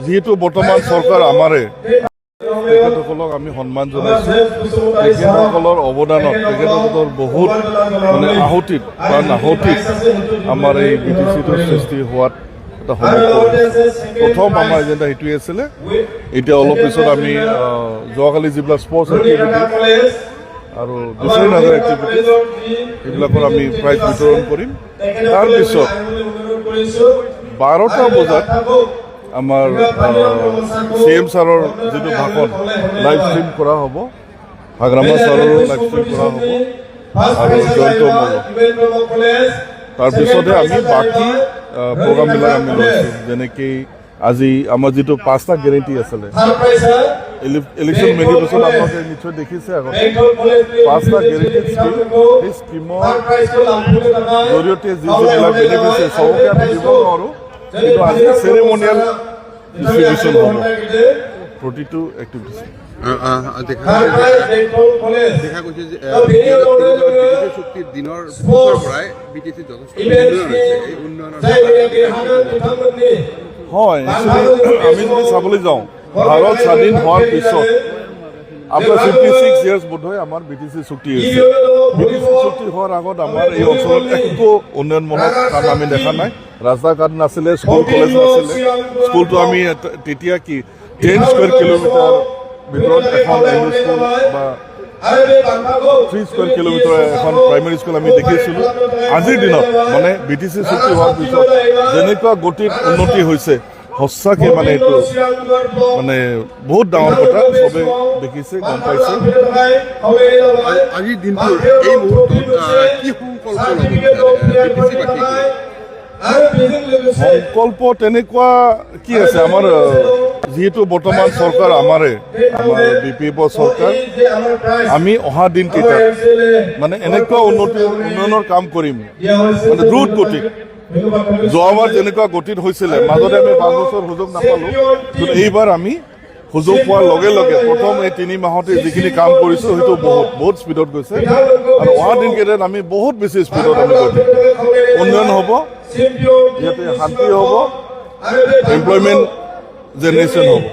যেহেতু বৰ্তমান সৰকাৰ আমাৰে তেখেতসকলক আমি সন্মান জনাইছোঁ তেখেতসকলৰ অৱদানত তেখেতসকলৰ বহুত মানে আহুতিত বা নাহুতিত আমাৰ এই বিটিচিটোৰ সৃষ্টি হোৱাত এটা প্ৰথম আমাৰ এজেণ্ডা সেইটোৱে আছিলে এতিয়া অলপ পিছত আমি যোৱাকালি যিবিলাক স্পৰ্টছ এক্টিভিটিজ আৰু দুচৰি নাগৰ এক্টিভিটিজ এইবিলাকৰ আমি প্ৰাইজ বিতৰণ কৰিম তাৰপিছত 12টা বজাত আমাৰ CM ছাৰৰ যিটো ভাষণ লাইভ ষ্ট্ৰীম কৰা হ'ব হাগ্ৰামা ছাৰৰো লাইভ ষ্ট্ৰীম কৰা হ'ব আৰু জয়ন্ত তাৰপিছতে আমি বাকী প্ৰগ্ৰামবিলাক আমি লৈছোঁ যেনেকৈ আজি আমাৰ যিটো 5টা গেৰেণ্টি আছিলে ইলেকশ্যন মেনিফেষ্টত আপোনালোকে নিশ্চয় দেখিছে আগতে 5টা গেৰেণ্টি স্কিম সেই স্কিমৰ জৰিয়তে যিবিলাক বেনিফিচিয়াৰী চবকে আমি দিব নোৱাৰোঁ কিন্তু আজি চেৰিমনিয়েল ডিষ্ট্ৰিবিউশ্যন হ'ব প্ৰতিটো এক্টিভিটিছ দেখা গৈছে যে চুক্তিৰ দিনৰ পৰাই বিটিচি যথেষ্ট উন্নয়ন হয় আমি যদি চাবলৈ যাওঁ ভাৰত স্বাধীন হোৱাৰ পিছত আপোনাৰ 56 ইয়াৰ্ছ বোধহয় আমাৰ বিটিচি চুক্তি হৈছে বিটিচি চুক্তি হোৱাৰ আগত আমাৰ এই অঞ্চলত একো উন্নয়নমূলক কাম আমি দেখা নাই ৰাস্তা ঘাট নাছিলে স্কুল কলেজ নাছিলে স্কুলটো আমি তেতিয়া কি 10 স্কুৱেৰ কিলোমিটাৰ ভিতৰত এখন এম ই স্কুল বা 3 স্কুৱেৰ কিলোমিটাৰ এখন প্ৰাইমেৰী স্কুল আমি দেখিছিলোঁ আজিৰ দিনত মানে বিটিচি চুক্তি হোৱাৰ পিছত যেনেকুৱা গতিত উন্নতি হৈছে সঁচাকৈ মানে এইটো মানে বহুত ডাঙৰ কথা চবে দেখিছে গম পাইছে আজিৰ দিনটো এই মুহূৰ্তত কি সংকল্প তেনেকুৱা কি আছে আমাৰ যেহেতু বৰ্তমান চৰকাৰ আমাৰ BPF চৰকাৰ আমি অহা দিনকেইটাত মানে এনেকুৱা উন্নয়নৰ কাম কৰিম মানে দ্ৰুত গতিত যোৱাবাৰ যেনেকুৱা গতিত হৈছিলে মাজতে আমি 5 বছৰ সুযোগ নাপালোঁ কিন্তু এইবাৰ আমি সুযোগ পোৱাৰ লগে লগে প্ৰথম এই 3 মাহতে যিখিনি কাম কৰিছোঁ সেইটো বহুত স্পীডত গৈছে আৰু অহা দিনকেইটাত আমি বহুত বেছি স্পীডত আমি গৈ উন্নয়ন হ'ব ইয়াতে শান্তি হ'ব এমপ্লয়মেণ্ট জেনেৰেশ্যন হ'ব